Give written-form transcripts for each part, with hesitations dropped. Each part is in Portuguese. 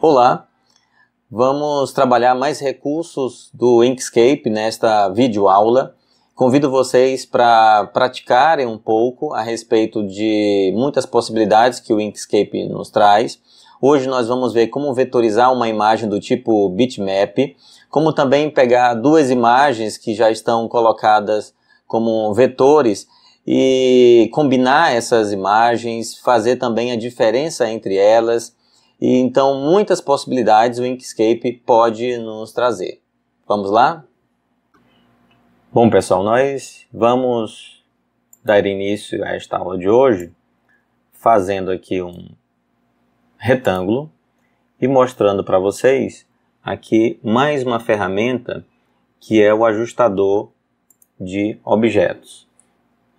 Olá, vamos trabalhar mais recursos do Inkscape nesta videoaula. Convido vocês para praticarem um pouco a respeito de muitas possibilidades que o Inkscape nos traz. Hoje nós vamos ver como vetorizar uma imagem do tipo bitmap, como também pegar duas imagens que já estão colocadas como vetores e combinar essas imagens, fazer também a diferença entre elas. E então muitas possibilidades o Inkscape pode nos trazer. Vamos lá? Bom pessoal, nós vamos dar início a esta aula de hoje fazendo aqui um retângulo e mostrando para vocês aqui mais uma ferramenta que é o ajustador de objetos.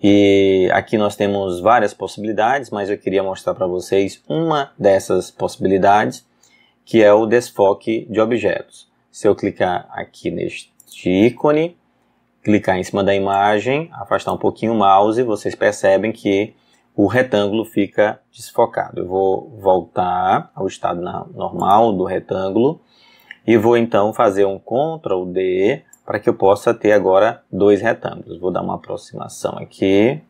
E aqui nós temos várias possibilidades, mas eu queria mostrar para vocês uma dessas possibilidades, que é o desfoque de objetos. Se eu clicar aqui neste ícone, clicar em cima da imagem, afastar um pouquinho o mouse, vocês percebem que o retângulo fica desfocado. Eu vou voltar ao estado normal do retângulo e vou então fazer um Ctrl D para que eu possa ter agora dois retângulos. Vou dar uma aproximação aqui.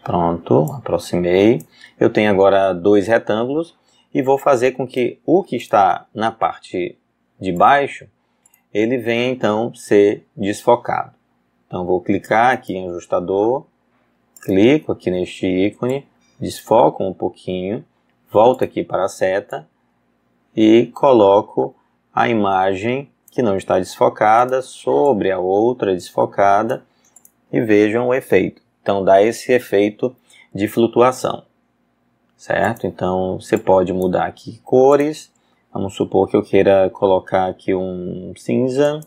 Pronto, aproximei. Eu tenho agora dois retângulos e vou fazer com que o que está na parte de baixo, ele venha então ser desfocado. Então vou clicar aqui em ajustador, clico aqui neste ícone, desfoco um pouquinho, volto aqui para a seta e coloco a imagem que não está desfocada sobre a outra desfocada e vejam o efeito. Então dá esse efeito de flutuação, certo? Então você pode mudar aqui cores. Vamos supor que eu queira colocar aqui um cinza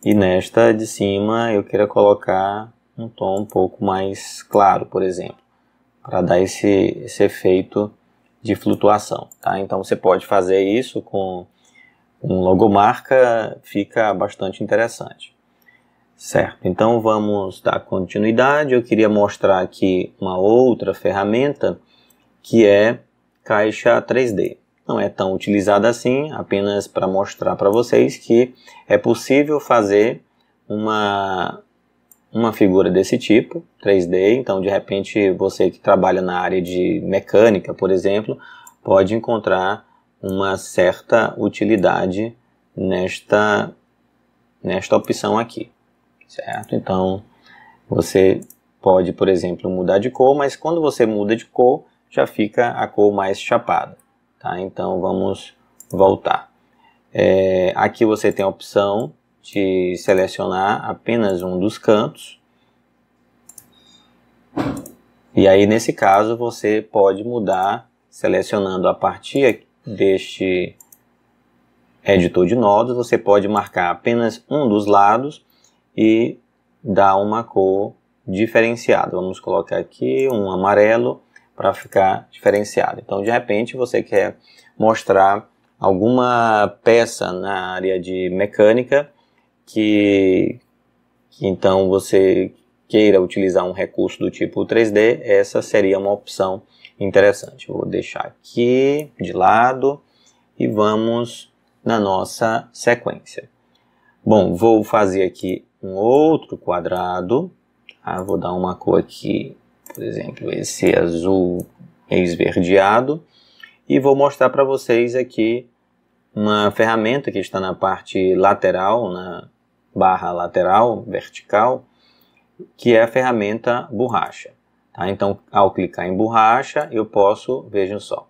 e nesta de cima eu queira colocar um tom um pouco mais claro, por exemplo, para dar esse efeito de flutuação, tá? Então você pode fazer isso com um logomarca, fica bastante interessante. Certo, então vamos dar continuidade. Eu queria mostrar aqui uma outra ferramenta que é caixa 3D. Não é tão utilizada assim, apenas para mostrar para vocês que é possível fazer uma figura desse tipo, 3D. Então de repente você que trabalha na área de mecânica, por exemplo, pode encontrar uma certa utilidade nesta opção aqui, certo? Então você pode, por exemplo, mudar de cor, mas quando você muda de cor já fica a cor mais chapada, tá? Então vamos voltar. Aqui você tem a opção de selecionar apenas um dos cantos e aí nesse caso você pode mudar selecionando a partir deste editor de nodos. Você pode marcar apenas um dos lados e dar uma cor diferenciada. Vamos colocar aqui um amarelo para ficar diferenciado. Então de repente você quer mostrar alguma peça na área de mecânica que então você queira utilizar um recurso do tipo 3D, essa seria uma opção interessante. Vou deixar aqui de lado e vamos na nossa sequência. Bom, vou fazer aqui um outro quadrado. Tá? Vou dar uma cor aqui, por exemplo, esse azul esverdeado. E vou mostrar para vocês aqui uma ferramenta que está na parte lateral, na barra lateral, vertical, que é a ferramenta borracha. Tá? Então, ao clicar em borracha, eu posso, vejam só,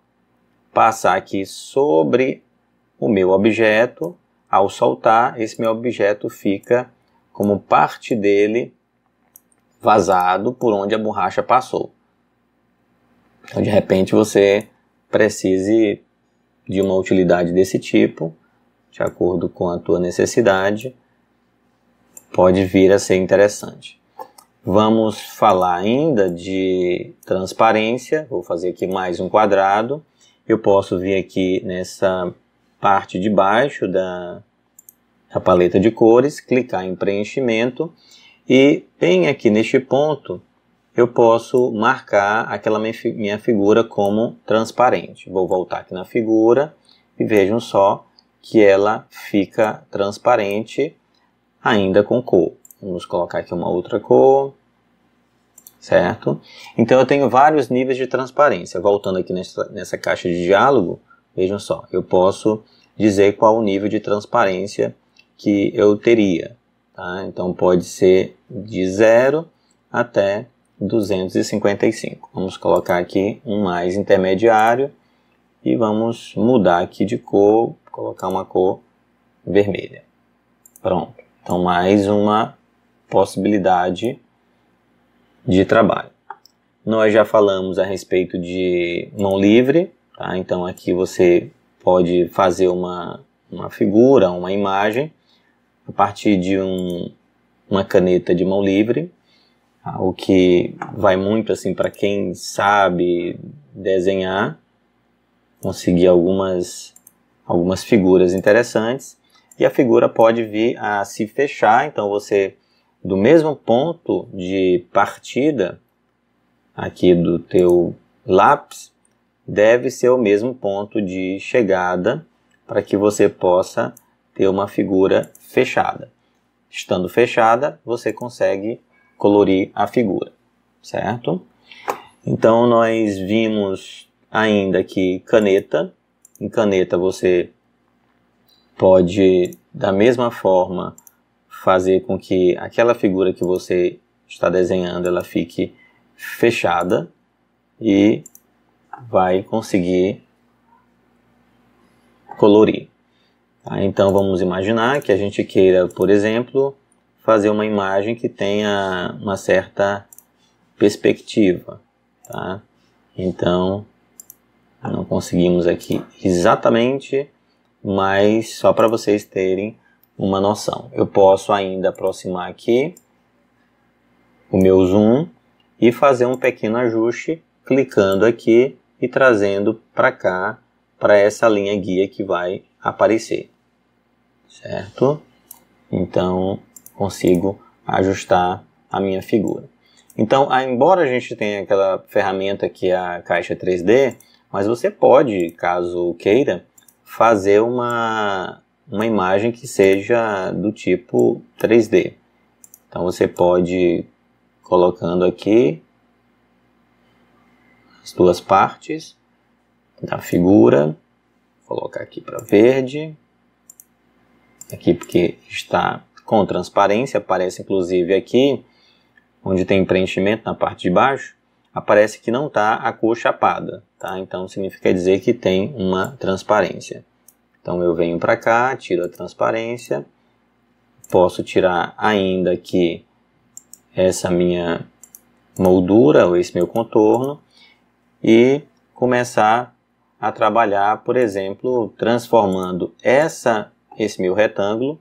passar aqui sobre o meu objeto. Ao soltar, esse meu objeto fica como parte dele vazado por onde a borracha passou. Então, de repente, você precise de uma utilidade desse tipo, de acordo com a tua necessidade, pode vir a ser interessante. Vamos falar ainda de transparência. Vou fazer aqui mais um quadrado. Eu posso vir aqui nessa parte de baixo da paleta de cores, clicar em preenchimento e bem aqui neste ponto eu posso marcar aquela minha figura como transparente. Vou voltar aqui na figura e vejam só que ela fica transparente ainda com cor. Vamos colocar aqui uma outra cor, certo? Então eu tenho vários níveis de transparência. Voltando aqui nessa caixa de diálogo, vejam só, eu posso dizer qual o nível de transparência que eu teria. Tá? Então pode ser de 0 até 255. Vamos colocar aqui um mais intermediário e vamos mudar aqui de cor, colocar uma cor vermelha. Pronto. Então mais uma possibilidade de trabalho. Nós já falamos a respeito de mão livre, tá? Então aqui você pode fazer uma figura, uma imagem, a partir de uma caneta de mão livre, tá? O que vai muito assim para quem sabe desenhar, conseguir algumas figuras interessantes, e a figura pode vir a se fechar, então você, do mesmo ponto de partida aqui do teu lápis, deve ser o mesmo ponto de chegada para que você possa ter uma figura fechada. Estando fechada, você consegue colorir a figura, certo? Então nós vimos ainda aqui caneta. Em caneta você pode, da mesma forma, fazer com que aquela figura que você está desenhando ela fique fechada e vai conseguir colorir. Tá? Então vamos imaginar que a gente queira, por exemplo, fazer uma imagem que tenha uma certa perspectiva. Tá? Então não conseguimos aqui exatamente, mas só para vocês terem uma noção. Eu posso ainda aproximar aqui o meu zoom e fazer um pequeno ajuste clicando aqui e trazendo para cá, para essa linha guia que vai aparecer, certo? Então consigo ajustar a minha figura. Então, embora a gente tenha aquela ferramenta que é a caixa 3D, mas você pode, caso queira, fazer uma imagem que seja do tipo 3D. Então você pode, colocando aqui as duas partes da figura, colocar aqui para verde, aqui porque está com transparência, aparece inclusive aqui, onde tem preenchimento na parte de baixo, aparece que não está a cor chapada, tá? Então significa dizer que tem uma transparência. Então eu venho para cá, tiro a transparência, posso tirar ainda aqui essa minha moldura, ou esse meu contorno, e começar a trabalhar, por exemplo, transformando esse meu retângulo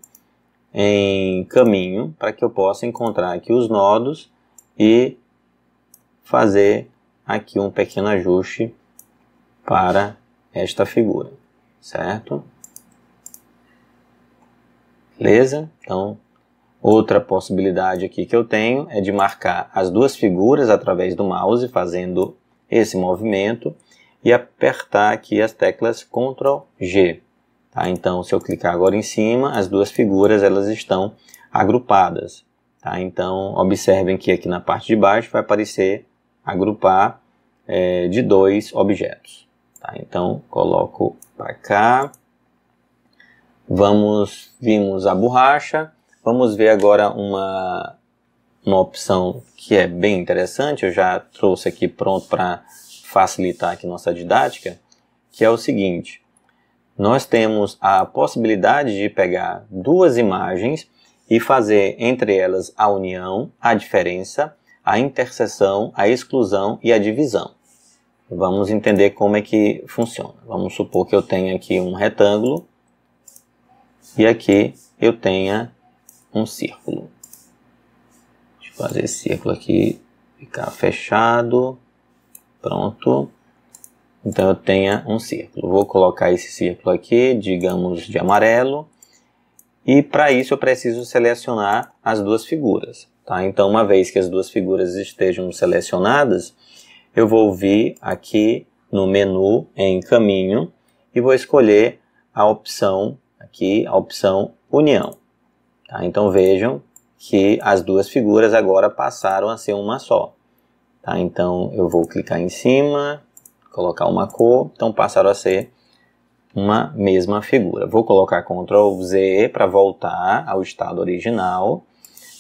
em caminho, para que eu possa encontrar aqui os nodos e fazer aqui um pequeno ajuste para esta figura, certo? Beleza? Então, outra possibilidade aqui que eu tenho é de marcar as duas figuras através do mouse, fazendo esse movimento, e apertar aqui as teclas Ctrl G. Tá? Então, se eu clicar agora em cima, as duas figuras elas estão agrupadas. Tá? Então, observem que aqui na parte de baixo vai aparecer agrupar de dois objetos. Tá? Então, coloco para cá. Vimos a borracha. Vamos ver agora uma opção que é bem interessante. Eu já trouxe aqui pronto para facilitar aqui nossa didática, que é o seguinte. Nós temos a possibilidade de pegar duas imagens e fazer entre elas a união, a diferença, a interseção, a exclusão e a divisão. Vamos entender como é que funciona. Vamos supor que eu tenha aqui um retângulo e aqui eu tenha um círculo. Deixa eu fazer esse círculo aqui ficar fechado. Pronto. Então eu tenho um círculo. Vou colocar esse círculo aqui, digamos de amarelo. E para isso eu preciso selecionar as duas figuras. Tá? Então, uma vez que as duas figuras estejam selecionadas, eu vou vir aqui no menu em caminho e vou escolher a opção aqui, a opção União. Tá? Então vejam que as duas figuras agora passaram a ser uma só. Tá? Então eu vou clicar em cima, colocar uma cor, então passaram a ser uma mesma figura. Vou colocar Ctrl Z para voltar ao estado original,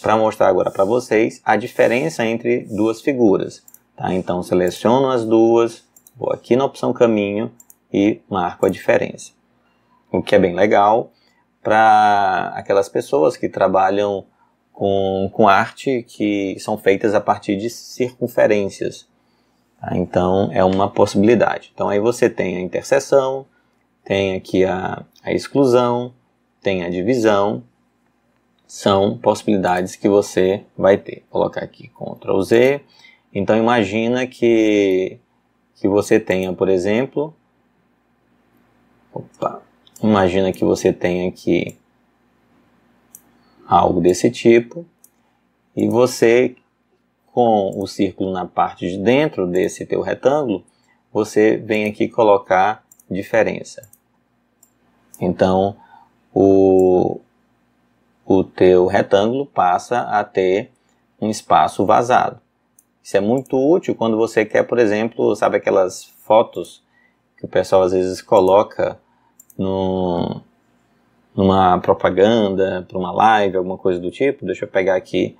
para mostrar agora para vocês a diferença entre duas figuras. Tá? Então seleciono as duas, vou aqui na opção caminho e marco a diferença. O que é bem legal para aquelas pessoas que trabalham com arte que são feitas a partir de circunferências. Tá? Então é uma possibilidade. Então aí você tem a interseção, tem aqui a exclusão, tem a divisão. São possibilidades que você vai ter. Vou colocar aqui Ctrl Z. Então imagina que você tenha, por exemplo, imagina que você tenha aqui algo desse tipo e você, com o círculo na parte de dentro desse teu retângulo, você vem aqui colocar diferença. Então o teu retângulo passa a ter um espaço vazado. Isso é muito útil quando você quer, por exemplo, sabe aquelas fotos que o pessoal às vezes coloca numa propaganda, para uma live, alguma coisa do tipo. Deixa eu pegar aqui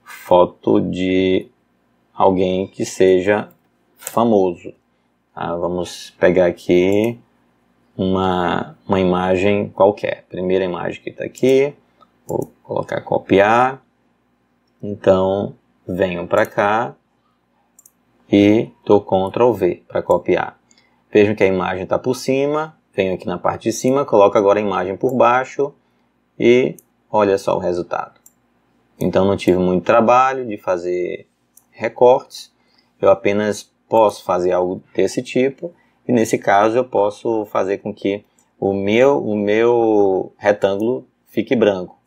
foto de alguém que seja famoso. Vamos pegar aqui uma imagem qualquer. Primeira imagem que está aqui. Vou colocar copiar. Então, venho para cá e dou Ctrl V para copiar. Vejam que a imagem está por cima. Venho aqui na parte de cima, coloco agora a imagem por baixo e olha só o resultado. Então não tive muito trabalho de fazer recortes. Eu apenas posso fazer algo desse tipo. E nesse caso eu posso fazer com que o meu retângulo fique branco.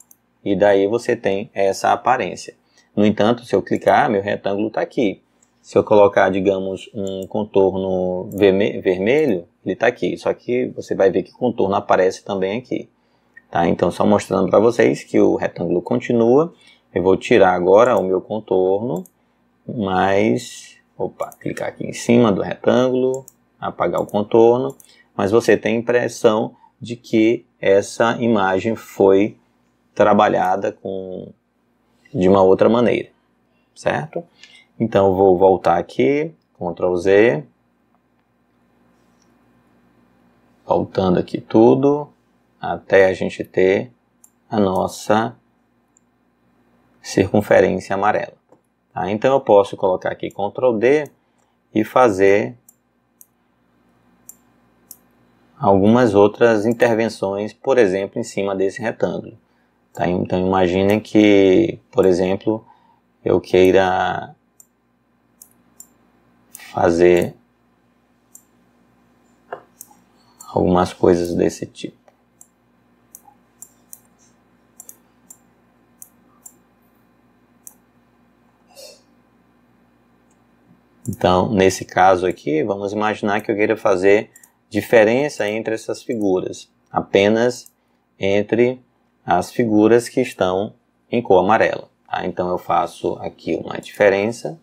E daí você tem essa aparência. No entanto, se eu clicar, meu retângulo está aqui. Se eu colocar, digamos, um contorno vermelho, ele está aqui. Só que você vai ver que o contorno aparece também aqui. Tá? Então, só mostrando para vocês que o retângulo continua. Eu vou tirar agora o meu contorno, mas... clicar aqui em cima do retângulo, apagar o contorno. Mas você tem a impressão de que essa imagem foi trabalhada de uma outra maneira, certo? Então eu vou voltar aqui, Ctrl Z, voltando aqui tudo, até a gente ter a nossa circunferência amarela. Tá? Então eu posso colocar aqui Ctrl D e fazer algumas outras intervenções, por exemplo, em cima desse retângulo. Tá? Então imaginem que, por exemplo, eu queira fazer algumas coisas desse tipo. Então, nesse caso aqui, vamos imaginar que eu queira fazer diferença entre essas figuras, apenas entre as figuras que estão em cor amarela. Tá? Então eu faço aqui uma diferença.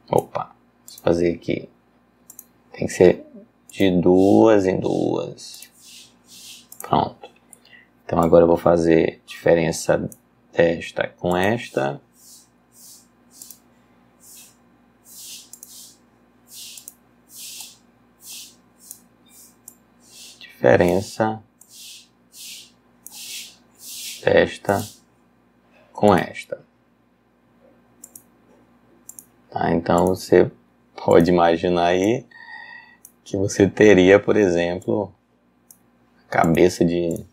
Vou fazer aqui. Tem que ser de duas em duas. Pronto. Então agora eu vou fazer diferença desta com esta. Diferença desta com esta. Tá? Então você pode imaginar aí que você teria, por exemplo, a cabeça de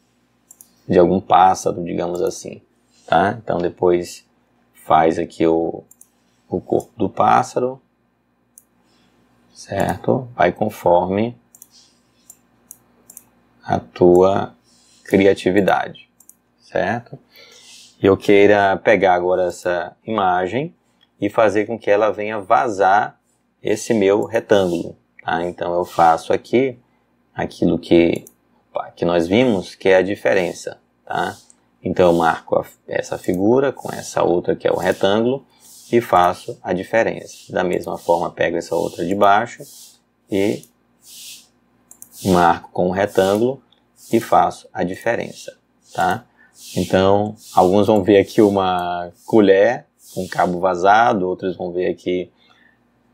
algum pássaro, digamos assim. Tá? Então depois faz aqui o corpo do pássaro, certo? Vai conforme a tua criatividade, certo? E eu queira pegar agora essa imagem e fazer com que ela venha vazar esse meu retângulo, tá? Então eu faço aqui aquilo que nós vimos, que é a diferença, tá? Então eu marco essa figura com essa outra que é o retângulo e faço a diferença. Da mesma forma pego essa outra de baixo e marco com o retângulo e faço a diferença, tá? Então, alguns vão ver aqui uma colher com cabo vazado, outros vão ver aqui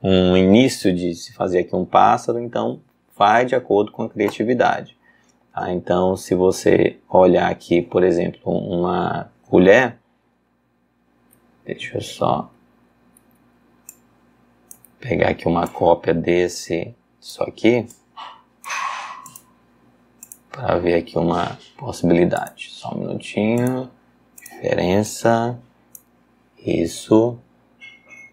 um início de se fazer aqui um pássaro, então vai de acordo com a criatividade. Tá? Então, se você olhar aqui, por exemplo, uma colher, deixa eu só pegar aqui uma cópia disso aqui, para ver aqui uma possibilidade. Só um minutinho. Diferença. Isso.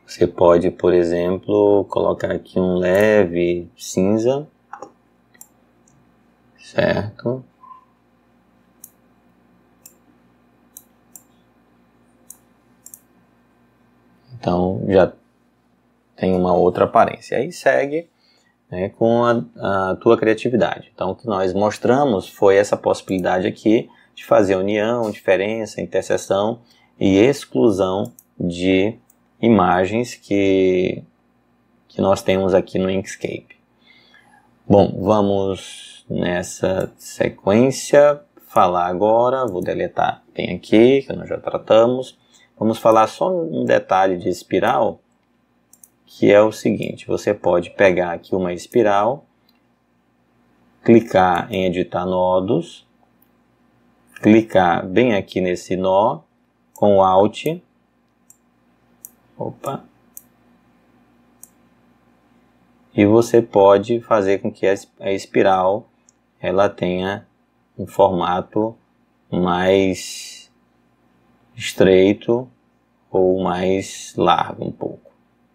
Você pode, por exemplo, colocar aqui um leve cinza. Certo? Então, já tem uma outra aparência. Aí segue, né, com a tua criatividade. Então, o que nós mostramos foi essa possibilidade aqui de fazer união, diferença, interseção e exclusão de imagens que nós temos aqui no Inkscape. Bom, vamos nessa sequência falar agora, vou deletar bem aqui, que nós já tratamos. Vamos falar só um detalhe de espiral, que é o seguinte: você pode pegar aqui uma espiral, clicar em editar nodos, clicar bem aqui nesse nó, com o Alt, e você pode fazer com que a espiral ela tenha um formato mais estreito ou mais largo um pouco.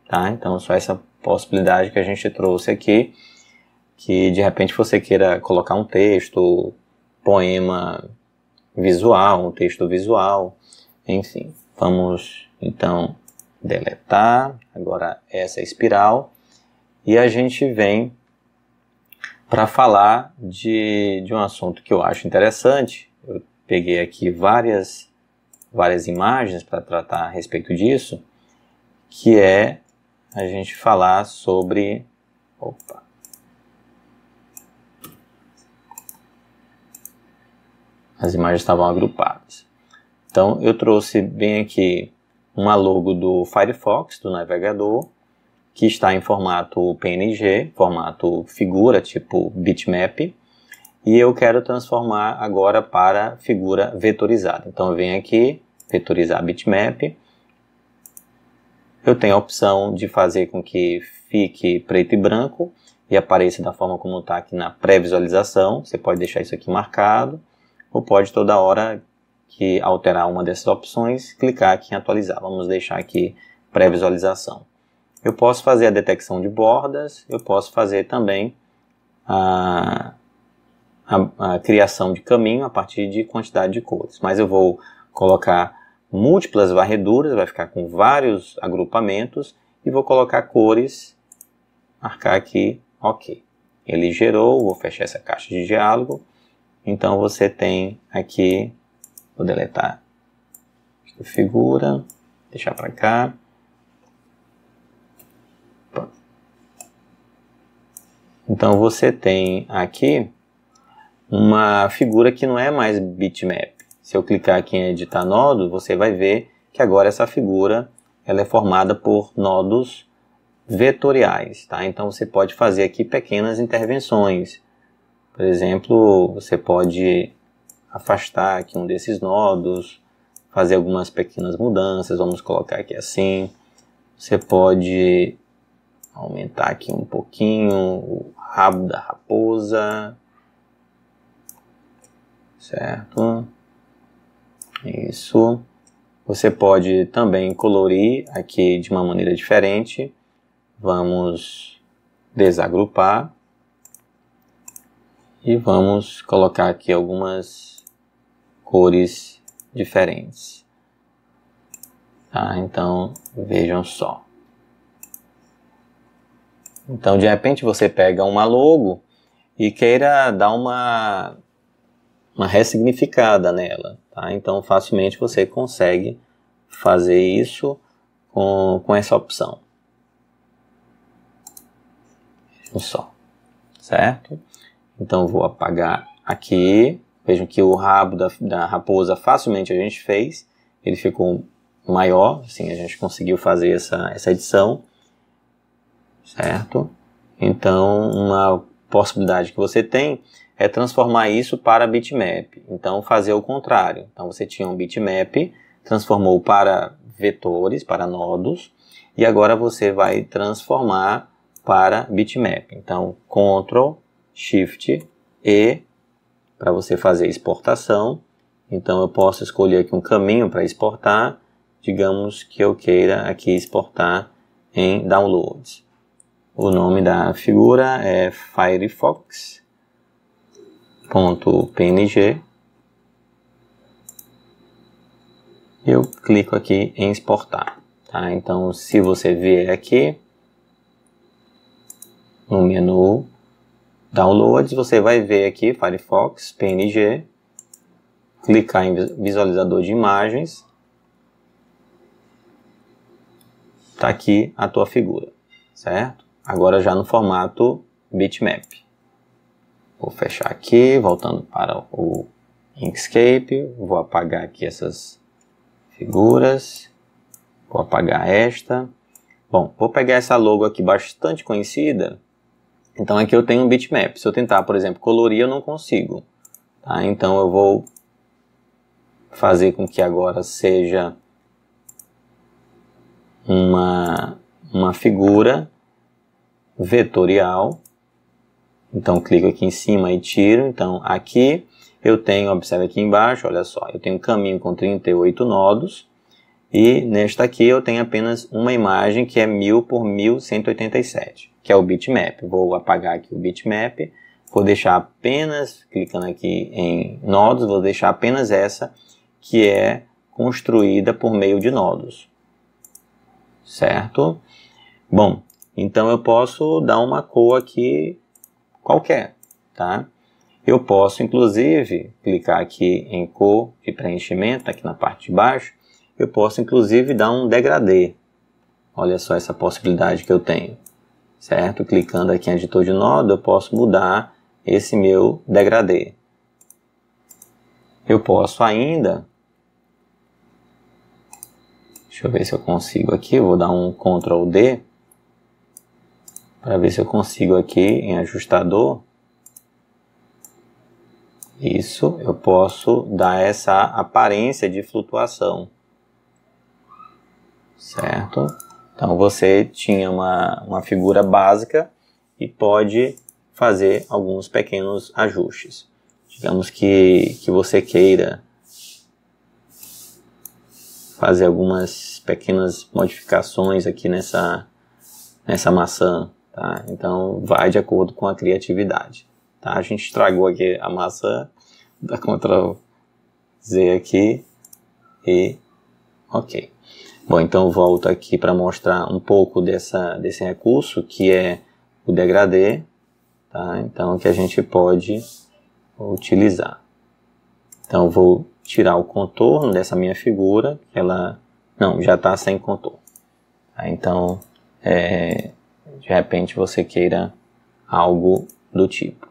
Tá? Então, só essa possibilidade que a gente trouxe aqui, que de repente você queira colocar um texto, poema visual, um texto visual, enfim. Vamos, então, deletar agora essa espiral e a gente vem para falar de um assunto que eu acho interessante. Eu peguei aqui várias imagens para tratar a respeito disso, que é a gente falar sobre... As imagens estavam agrupadas. Então, eu trouxe bem aqui uma logo do Firefox, do navegador, que está em formato PNG, formato figura, tipo bitmap, e eu quero transformar agora para figura vetorizada. Então, eu venho aqui, vetorizar bitmap. Eu tenho a opção de fazer com que fique preto e branco e apareça da forma como está aqui na pré-visualização. Você pode deixar isso aqui marcado, ou pode toda hora que alterar uma dessas opções, clicar aqui em atualizar. Vamos deixar aqui pré-visualização. Eu posso fazer a detecção de bordas, eu posso fazer também a criação de caminho a partir de quantidade de cores. Mas eu vou colocar múltiplas varreduras, vai ficar com vários agrupamentos, e vou colocar cores, marcar aqui, ok. Ele gerou, vou fechar essa caixa de diálogo. Então você tem aqui, vou deletar esta figura, deixar para cá. Então você tem aqui uma figura que não é mais bitmap. Se eu clicar aqui em editar nodo, você vai ver que agora essa figura ela é formada por nodos vetoriais. Tá? Então você pode fazer aqui pequenas intervenções. Por exemplo, você pode afastar aqui um desses nodos, fazer algumas pequenas mudanças. Vamos colocar aqui assim. Você pode aumentar aqui um pouquinho o rabo da raposa. Certo? Isso. Você pode também colorir aqui de uma maneira diferente. Vamos desagrupar. E vamos colocar aqui algumas cores diferentes. Tá? Então, vejam só. Então, de repente, você pega uma logo e queira dar uma ressignificada nela. Tá? Então, facilmente você consegue fazer isso com essa opção. Vejam só. Certo? Então, vou apagar aqui. Vejam que o rabo da raposa facilmente a gente fez. Ele ficou maior, assim, a gente conseguiu fazer essa edição. Certo? Então, uma possibilidade que você tem é transformar isso para bitmap. Então, fazer o contrário. Então, você tinha um bitmap, transformou para vetores, para nodos, e agora você vai transformar para bitmap. Então, Ctrl, Shift, E, para você fazer exportação. Então, eu posso escolher aqui um caminho para exportar. Digamos que eu queira aqui exportar em Downloads. O nome da figura é firefox.png. Eu clico aqui em exportar. Tá? Então, se você vier aqui no menu Downloads, você vai ver aqui Firefox PNG, clicar em visualizador de imagens. Está aqui a tua figura, certo? Agora já no formato bitmap. Vou fechar aqui, voltando para o Inkscape. Vou apagar aqui essas figuras. Vou apagar esta. Bom, vou pegar essa logo aqui bastante conhecida. Então aqui eu tenho um bitmap. Se eu tentar, por exemplo, colorir, eu não consigo. Tá? Então eu vou fazer com que agora seja uma figura vetorial. Então clico aqui em cima e tiro. Então aqui eu tenho, observe aqui embaixo, olha só, eu tenho um caminho com 38 nodos. E nesta aqui eu tenho apenas uma imagem que é 1000 por 1187, que é o bitmap. Vou apagar aqui o bitmap, vou deixar apenas, clicando aqui em nodos, vou deixar apenas essa que é construída por meio de nodos. Certo? Bom, então eu posso dar uma cor aqui qualquer, tá? Eu posso, inclusive, clicar aqui em cor de preenchimento, aqui na parte de baixo. Eu posso, inclusive, dar um degradê. Olha só essa possibilidade que eu tenho. Certo? Clicando aqui em editor de nodo, eu posso mudar esse meu degradê. Eu posso ainda... Deixa eu ver se eu consigo aqui. Eu vou dar um Ctrl D. Para ver se eu consigo aqui em ajustador. Isso. Eu posso dar essa aparência de flutuação. Certo? Então você tinha uma figura básica e pode fazer alguns pequenos ajustes. Digamos que você queira fazer algumas pequenas modificações aqui nessa maçã. Tá? Então vai de acordo com a criatividade. Tá? A gente estragou aqui a maçã, dá Ctrl Z aqui e ok. Bom, então eu volto aqui para mostrar um pouco desse recurso que é o degradê, tá? Então que a gente pode utilizar. Então eu vou tirar o contorno dessa minha figura, ela não, já está sem contorno. Tá? Então, de repente você queira algo do tipo.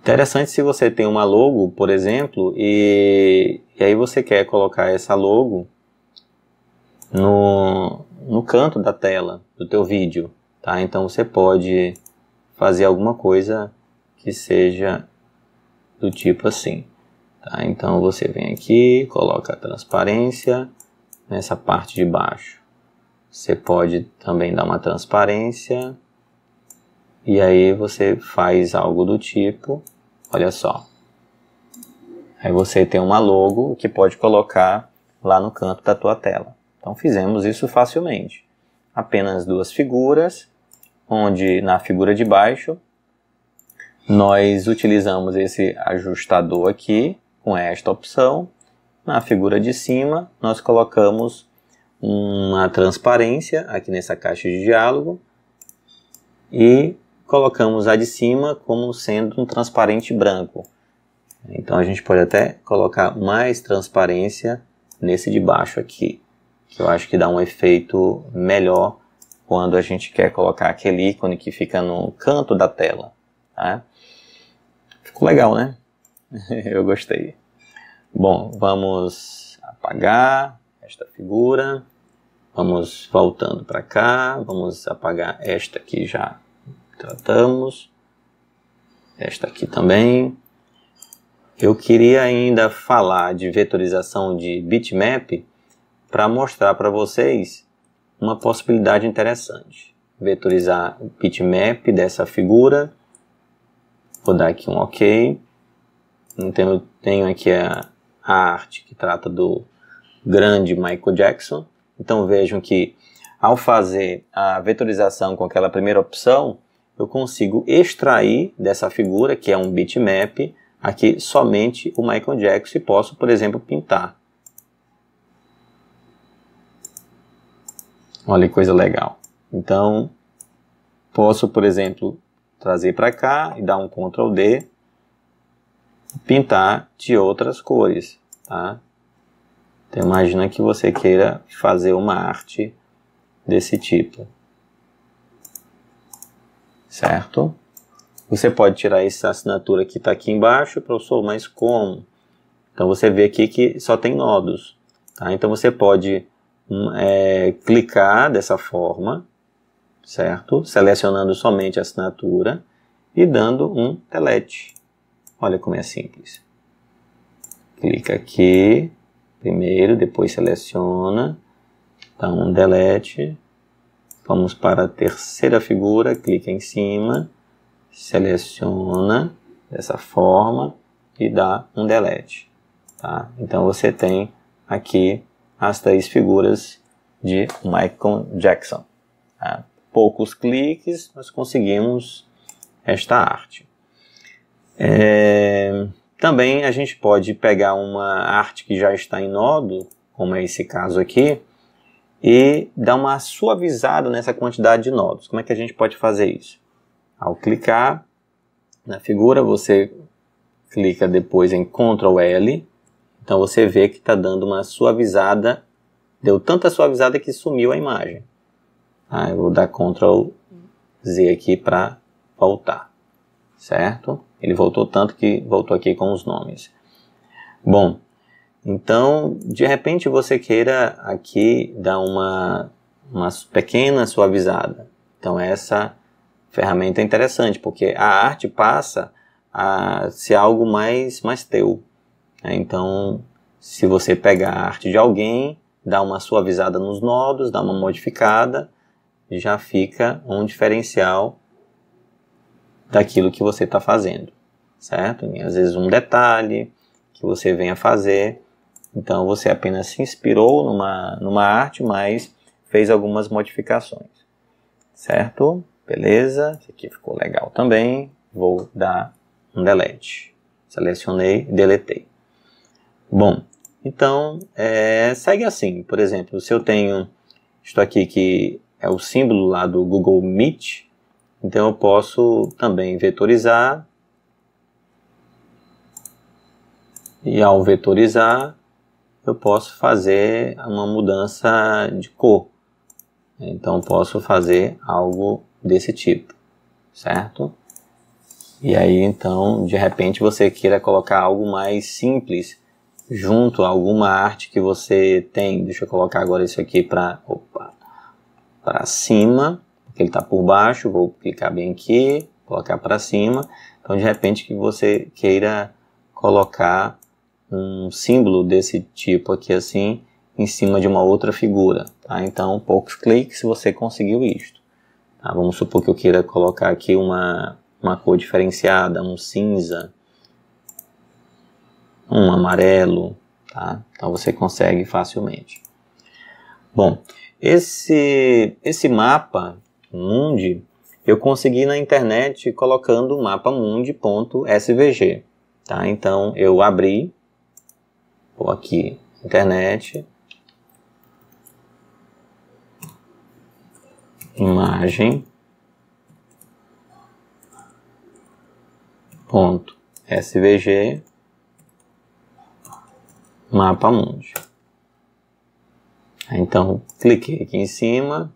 Interessante se você tem uma logo, por exemplo, e aí você quer colocar essa logo no canto da tela do teu vídeo, tá? Então você pode fazer alguma coisa que seja do tipo assim, tá? Então você vem aqui, coloca a transparência nessa parte de baixo. Você pode também dar uma transparência e aí você faz algo do tipo, olha só. Aí você tem uma logo que pode colocar lá no canto da tua tela. Então fizemos isso facilmente. Apenas duas figuras, onde na figura de baixo nós utilizamos esse ajustador aqui com esta opção. Na figura de cima, nós colocamos uma transparência aqui nessa caixa de diálogo e colocamos a de cima como sendo um transparente branco. Então a gente pode até colocar mais transparência nesse de baixo aqui, que eu acho que dá um efeito melhor quando a gente quer colocar aquele ícone que fica no canto da tela. Tá? Ficou legal, né? Eu gostei. Bom, vamos apagar esta figura. Vamos voltando para cá. Vamos apagar esta aqui, já tratamos. Esta aqui também. Eu queria ainda falar de vetorização de bitmap para mostrar para vocês uma possibilidade interessante. Vetorizar o bitmap dessa figura. Vou dar aqui um OK. Então eu tenho aqui a arte que trata do grande Michael Jackson. Então vejam que ao fazer a vetorização com aquela primeira opção, eu consigo extrair dessa figura, que é um bitmap, aqui somente o Michael Jackson e posso, por exemplo, pintar. Olha que coisa legal. Então, posso, por exemplo, trazer para cá e dar um Ctrl D, pintar de outras cores, tá? Então, imagina que você queira fazer uma arte desse tipo. Certo? Você pode tirar essa assinatura que está aqui embaixo, professor, mas como? Então você vê aqui que só tem nodos. Tá? Então você pode clicar dessa forma, certo? Selecionando somente a assinatura e dando um delete. Olha como é simples. Clica aqui, primeiro, depois seleciona, dá um delete. Vamos para a terceira figura, clica em cima, seleciona dessa forma e dá um delete. Tá? Então você tem aqui as 3 figuras de Michael Jackson. Tá? Poucos cliques, nós conseguimos esta arte. Também a gente pode pegar uma arte que já está em nodo, como é esse caso aqui, e dar uma suavizada nessa quantidade de nodos. Como é que a gente pode fazer isso? Ao clicar na figura, você clica depois em Ctrl L, então você vê que está dando uma suavizada, deu tanta suavizada que sumiu a imagem. Eu vou dar Ctrl Z aqui para voltar, certo? Ele voltou tanto que voltou aqui com os nomes. Bom, então, de repente você queira aqui dar uma pequena suavizada. Então essa ferramenta é interessante, porque a arte passa a ser algo mais teu. Então, se você pegar a arte de alguém, dá uma suavizada nos nodos, dá uma modificada, já fica um diferencial daquilo que você está fazendo, certo? E, às vezes um detalhe que você venha fazer. Então você apenas se inspirou numa arte, mas fez algumas modificações, certo? Beleza, isso aqui ficou legal também. Vou dar um delete. Selecionei e deletei. Bom, então segue assim. Por exemplo, se eu tenho isto aqui que é o símbolo lá do Google Meet, então eu posso também vetorizar. E ao vetorizar, eu posso fazer uma mudança de cor. Então posso fazer algo desse tipo, certo? E aí então, de repente, você queira colocar algo mais simples junto a alguma arte que você tem. Deixa eu colocar agora isso aqui para cima, porque ele está por baixo. Vou clicar bem aqui, colocar para cima. Então, de repente, que você queira colocar um símbolo desse tipo aqui assim em cima de uma outra figura, tá? Então poucos cliques você conseguiu isto, tá? Vamos supor que eu queira colocar aqui uma cor diferenciada, um cinza, um amarelo, tá? Então você consegue facilmente. Bom, esse mapa mundi eu consegui na internet colocando mapamundi.svg. Tá? Então eu abri, vou aqui, internet, imagem, .svg, mapamundi. Então cliquei aqui em cima.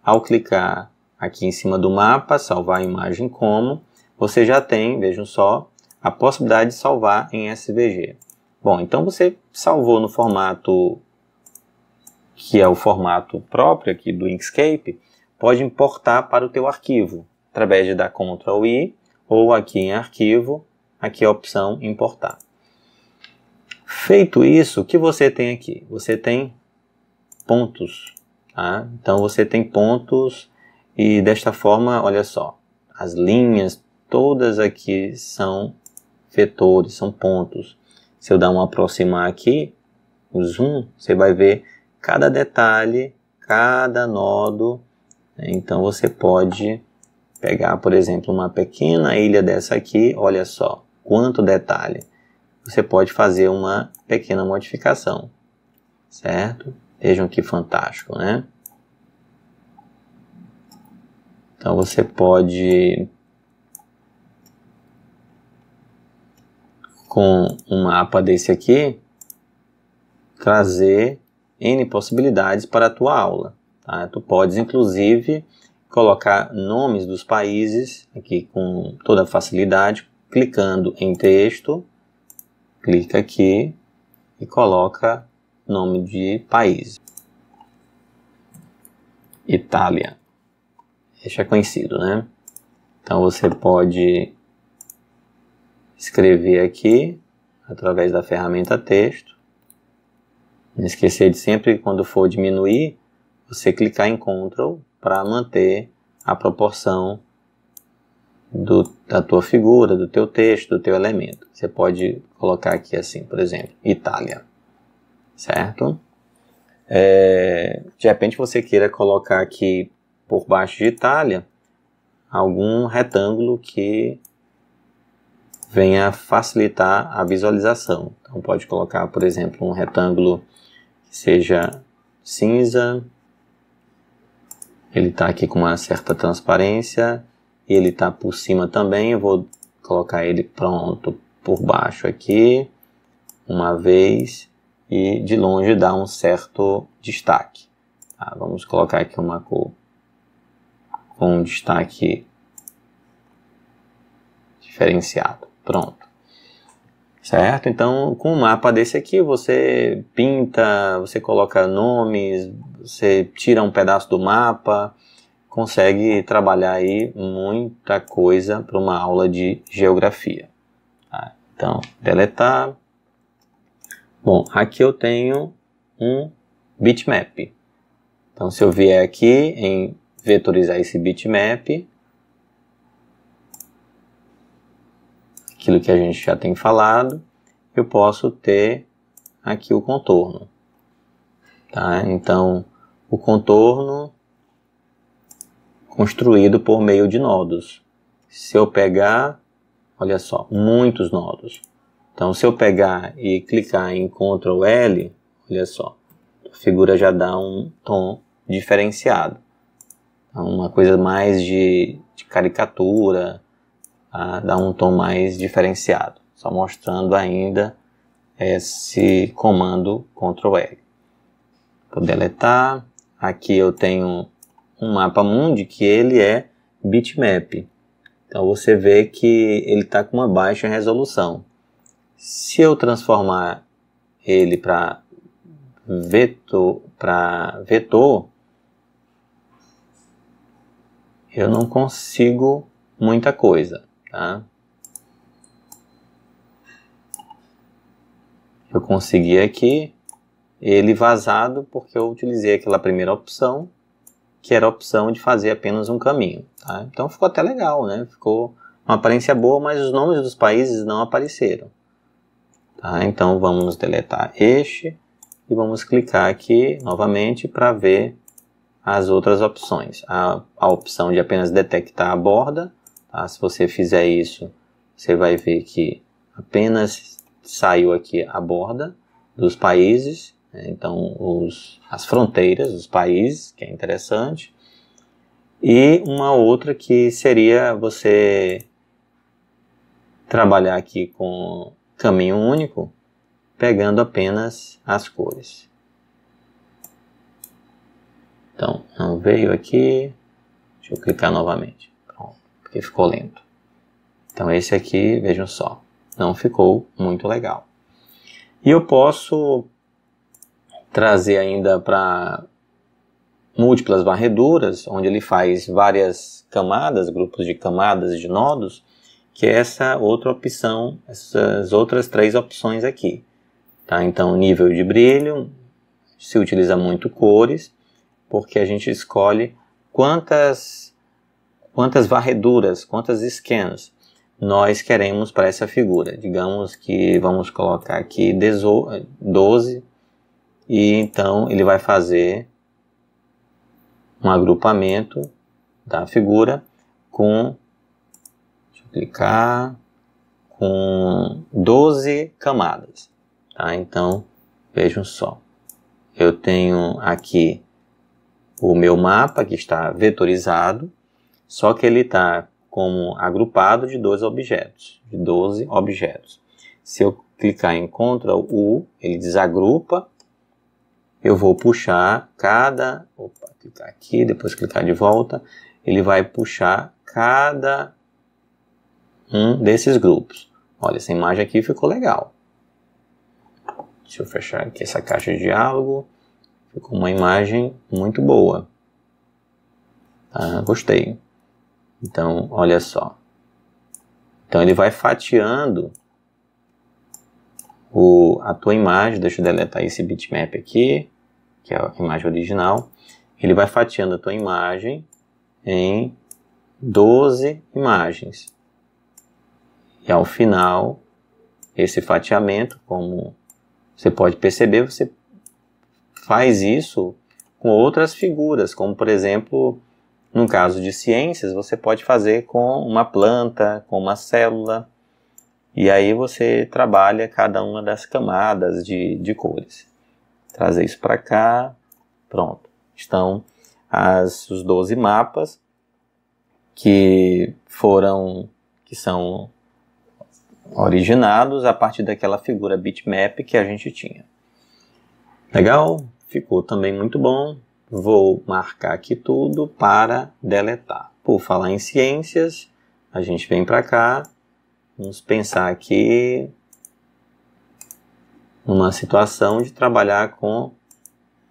Ao clicar aqui em cima do mapa, salvar a imagem como, você já tem, vejam só, a possibilidade de salvar em SVG. Bom, então você salvou no formato que é o formato próprio aqui do Inkscape, pode importar para o teu arquivo, através de dar Ctrl I, ou aqui em arquivo, aqui a opção importar. Feito isso, o que você tem aqui? Você tem pontos. Tá? Então você tem pontos e desta forma, olha só, as linhas todas aqui são vetores, são pontos. Se eu dar um aproximar aqui, o zoom, você vai ver cada detalhe, cada nodo. Então você pode pegar, por exemplo, uma pequena ilha dessa aqui, olha só, quanto detalhe. Você pode fazer uma pequena modificação, certo? Vejam que fantástico, né? Então você pode, com um mapa desse aqui, trazer N possibilidades para a tua aula. Tá? Tu podes, inclusive, colocar nomes dos países aqui com toda facilidade, clicando em texto, clica aqui e coloca nome de país. Itália. Este é conhecido, né? Então você pode escrever aqui através da ferramenta texto. Não esquecer de sempre, quando for diminuir, você clicar em Ctrl para manter a proporção da tua figura, do teu texto, do teu elemento. Você pode colocar aqui assim, por exemplo, Itália. Certo? De repente você queira colocar aqui por baixo de Itália algum retângulo que venha facilitar a visualização. Então pode colocar, por exemplo, um retângulo que seja cinza. Ele está aqui com uma certa transparência e ele está por cima também. Eu vou colocar ele pronto por baixo aqui uma vez. E de longe dá um certo destaque. Tá? Vamos colocar aqui uma cor com um destaque diferenciado. Pronto. Certo? Então, com um mapa desse aqui, você pinta, você coloca nomes, você tira um pedaço do mapa, consegue trabalhar aí muita coisa para uma aula de geografia. Tá? Então, deletar. Bom, aqui eu tenho um bitmap. Então, se eu vier aqui em vetorizar esse bitmap, aquilo que a gente já tem falado, eu posso ter aqui o contorno. Tá? Então, o contorno construído por meio de nodos. Se eu pegar, olha só, muitos nodos. Então, se eu pegar e clicar em Ctrl L, olha só, a figura já dá um tom diferenciado. Então, uma coisa mais de caricatura, tá? Dá um tom mais diferenciado. Só mostrando ainda esse comando Ctrl L. Vou deletar. Aqui eu tenho um mapa mundi que ele é bitmap. Então, você vê que ele está com uma baixa resolução. Se eu transformar ele para vetor, eu não consigo muita coisa, tá? Eu consegui aqui ele vazado porque eu utilizei aquela primeira opção, que era a opção de fazer apenas um caminho, tá? Então ficou até legal, né? Ficou uma aparência boa, mas os nomes dos países não apareceram. Tá? Então vamos deletar este e vamos clicar aqui novamente para ver as outras opções. A opção de apenas detectar a borda, tá? Se você fizer isso, você vai ver que apenas saiu aqui a borda dos países, né? Então as fronteiras dos países, que é interessante. E uma outra que seria você trabalhar aqui com caminho único, pegando apenas as cores. Então, não veio aqui. Deixa eu clicar novamente. Pronto, porque ficou lento. Então, esse aqui, vejam só, não ficou muito legal. E eu posso trazer ainda para múltiplas varreduras, onde ele faz várias camadas, grupos de camadas de nodos, que é essa outra opção, essas outras 3 opções aqui. Tá? Então, nível de brilho, se utiliza muito cores, porque a gente escolhe quantas varreduras, quantas scans nós queremos para essa figura. Digamos que vamos colocar aqui 12, e então ele vai fazer um agrupamento da figura com, deixa eu clicar, com 12 camadas. Tá? Então, vejam só, eu tenho aqui o meu mapa que está vetorizado, só que ele está como agrupado de 12 objetos. Se eu clicar em Ctrl U, ele desagrupa. Eu vou puxar clicar aqui, depois clicar de volta, ele vai puxar cada um desses grupos. Olha, essa imagem aqui ficou legal. Deixa eu fechar aqui essa caixa de diálogo. Ficou uma imagem muito boa. Gostei. Então, olha só. Então, ele vai fatiando a tua imagem. Deixa eu deletar esse bitmap aqui, que é a imagem original. Ele vai fatiando a tua imagem em 12 imagens. E ao final, esse fatiamento, como você pode perceber, você faz isso com outras figuras, como por exemplo, no caso de ciências, você pode fazer com uma planta, com uma célula, e aí você trabalha cada uma das camadas de cores. Trazer isso para cá, pronto. Estão os 12 mapas que são originados a partir daquela figura bitmap que a gente tinha. Legal? Ficou também muito bom. Vou marcar aqui tudo para deletar. Por falar em ciências, a gente vem para cá. Vamos pensar aqui numa situação de trabalhar com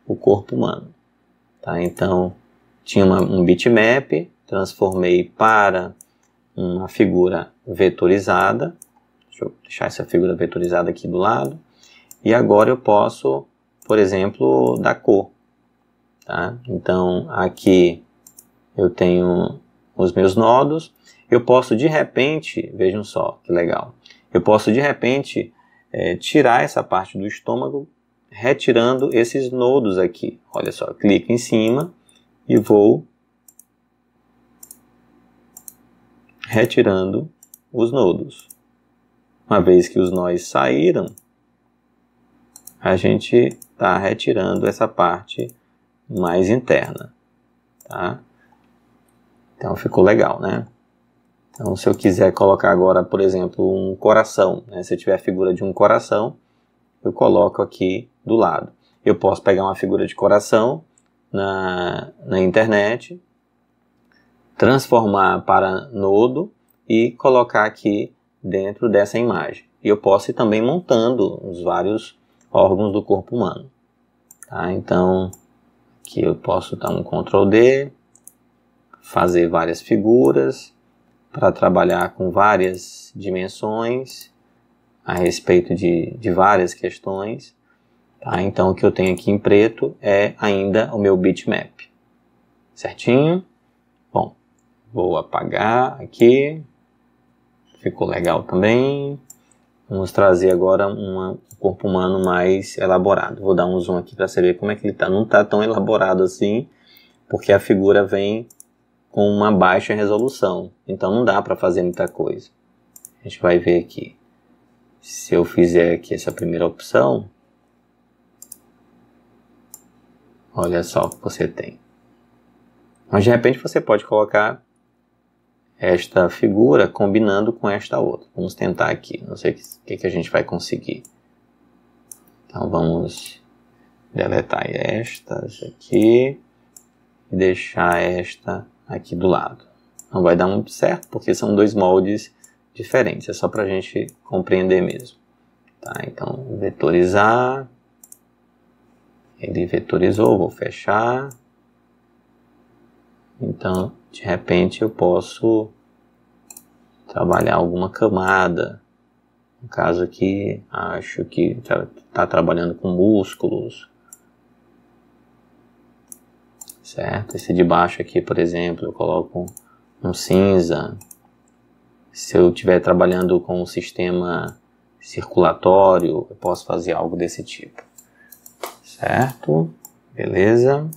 o corpo humano. Tá? Então, tinha um bitmap, transformei para uma figura vetorizada. Deixa eu deixar essa figura vetorizada aqui do lado. E agora eu posso, por exemplo, dar cor. Tá? Então, aqui eu tenho os meus nodos. Eu posso, de repente, vejam só que legal. Eu posso, de repente, tirar essa parte do estômago, retirando esses nodos aqui. Olha só, eu clico em cima e vou retirando os nodos. Uma vez que os nós saíram, a gente está retirando essa parte mais interna. Tá? Então ficou legal, né? Então se eu quiser colocar agora, por exemplo, um coração, né? Se eu tiver a figura de um coração, eu coloco aqui do lado. Eu posso pegar uma figura de coração na internet, transformar para nodo e colocar aqui dentro dessa imagem. E eu posso ir também montando os vários órgãos do corpo humano. Tá? Então, aqui eu posso dar um Ctrl D, fazer várias figuras para trabalhar com várias dimensões a respeito de várias questões. Tá? Então, o que eu tenho aqui em preto é ainda o meu bitmap. Certinho? Bom, vou apagar aqui. Ficou legal também. Vamos trazer agora um corpo humano mais elaborado. Vou dar um zoom aqui para você ver como é que ele está. Não está tão elaborado assim, porque a figura vem com uma baixa resolução, então não dá para fazer muita coisa. A gente vai ver aqui. Se eu fizer aqui essa primeira opção, olha só o que você tem. Mas de repente você pode colocar esta figura combinando com esta outra. Vamos tentar aqui, não sei o que a gente vai conseguir. Então vamos deletar estas aqui e deixar esta aqui do lado. Não vai dar muito certo porque são dois moldes diferentes, é só para a gente compreender mesmo. Tá, então vetorizar, ele vetorizou, vou fechar. Então de repente eu posso trabalhar alguma camada. No caso aqui, acho que está trabalhando com músculos. Certo? Esse de baixo aqui, por exemplo, eu coloco um cinza. Se eu estiver trabalhando com um sistema circulatório, eu posso fazer algo desse tipo. Certo? Beleza.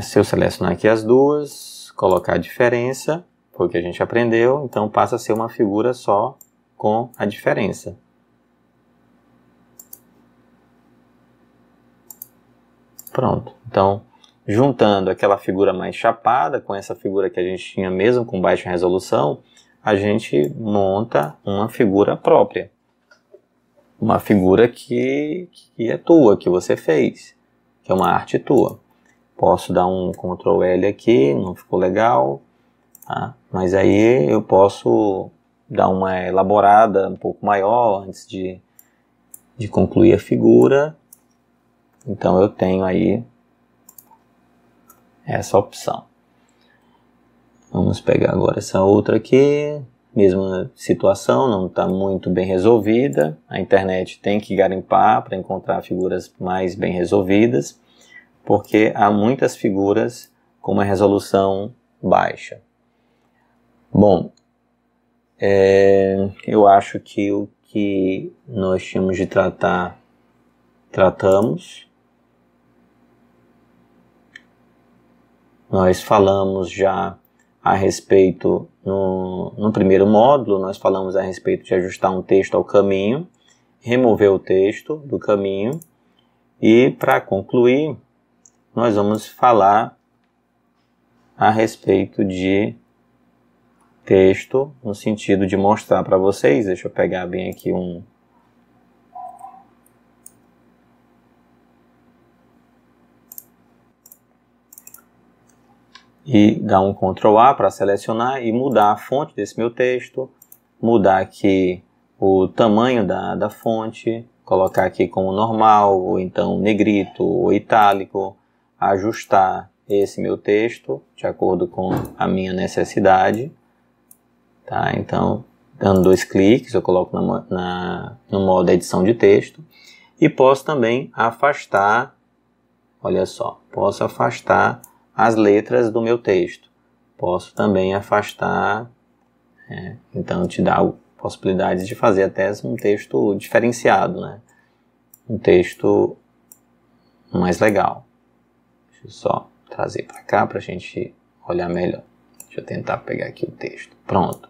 Se eu selecionar aqui as duas, colocar a diferença, foi o que a gente aprendeu, então passa a ser uma figura só com a diferença. Pronto. Então, juntando aquela figura mais chapada com essa figura que a gente tinha mesmo com baixa resolução, a gente monta uma figura própria. Uma figura que é tua, que você fez, que é uma arte tua. Posso dar um Ctrl L aqui, não ficou legal, tá? Mas aí eu posso dar uma elaborada um pouco maior antes de concluir a figura. Então eu tenho aí essa opção. Vamos pegar agora essa outra aqui. Mesma situação, não está muito bem resolvida. A internet tem que garimpar para encontrar figuras mais bem resolvidas, porque há muitas figuras com uma resolução baixa. Bom, eu acho que o que nós tínhamos de tratar, tratamos. Nós falamos já a respeito, no primeiro módulo, nós falamos a respeito de ajustar um texto ao caminho, remover o texto do caminho, e para concluir, nós vamos falar a respeito de texto, no sentido de mostrar para vocês. Deixa eu pegar bem aqui e dar um Ctrl A para selecionar e mudar a fonte desse meu texto, mudar aqui o tamanho da fonte, colocar aqui como normal, ou então negrito, ou itálico, ajustar esse meu texto de acordo com a minha necessidade. Tá? Então, dando 2 cliques, eu coloco no modo edição de texto, e posso também afastar, olha só, posso afastar as letras do meu texto. Posso também afastar, então te dá possibilidades de fazer até um texto diferenciado, né? Um texto mais legal. Deixa eu só trazer para cá para a gente olhar melhor. Deixa eu tentar pegar aqui o texto. Pronto.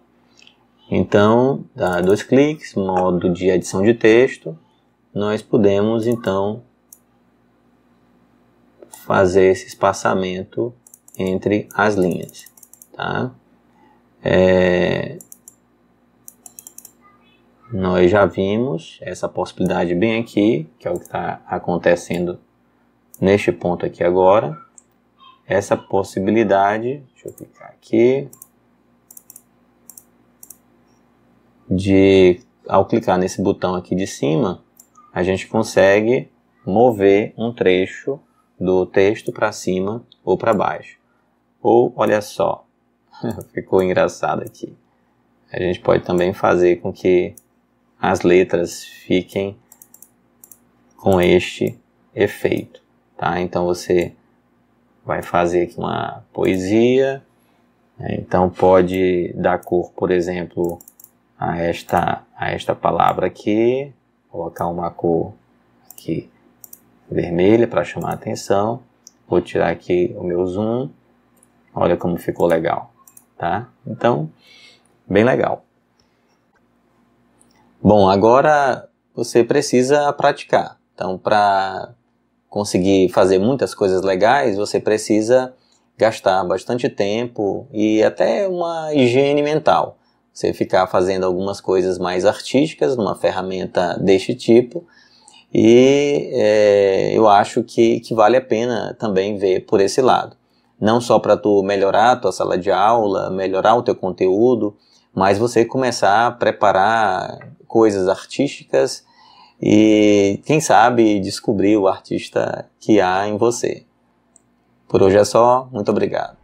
Então, dá 2 cliques, modo de edição de texto, nós podemos então fazer esse espaçamento entre as linhas, tá? Nós já vimos essa possibilidade bem aqui, que é o que está acontecendo neste ponto aqui agora. Essa possibilidade, deixa eu clicar aqui, ao clicar nesse botão aqui de cima, a gente consegue mover um trecho do texto para cima ou para baixo. Ou, olha só, ficou engraçado aqui. A gente pode também fazer com que as letras fiquem com este efeito, tá? Então você vai fazer aqui uma poesia, então pode dar cor, por exemplo, a esta palavra aqui, colocar uma cor aqui vermelha para chamar a atenção. Vou tirar aqui o meu zoom. Olha como ficou legal, tá? Então, bem legal. Bom, agora você precisa praticar. Então, para conseguir fazer muitas coisas legais, você precisa gastar bastante tempo e até uma higiene mental. Você ficar fazendo algumas coisas mais artísticas numa ferramenta deste tipo. E eu acho que vale a pena também ver por esse lado. Não só para tu melhorar a tua sala de aula, melhorar o teu conteúdo, mas você começar a preparar coisas artísticas e, quem sabe, descobrir o artista que há em você. Por hoje é só. Muito obrigado.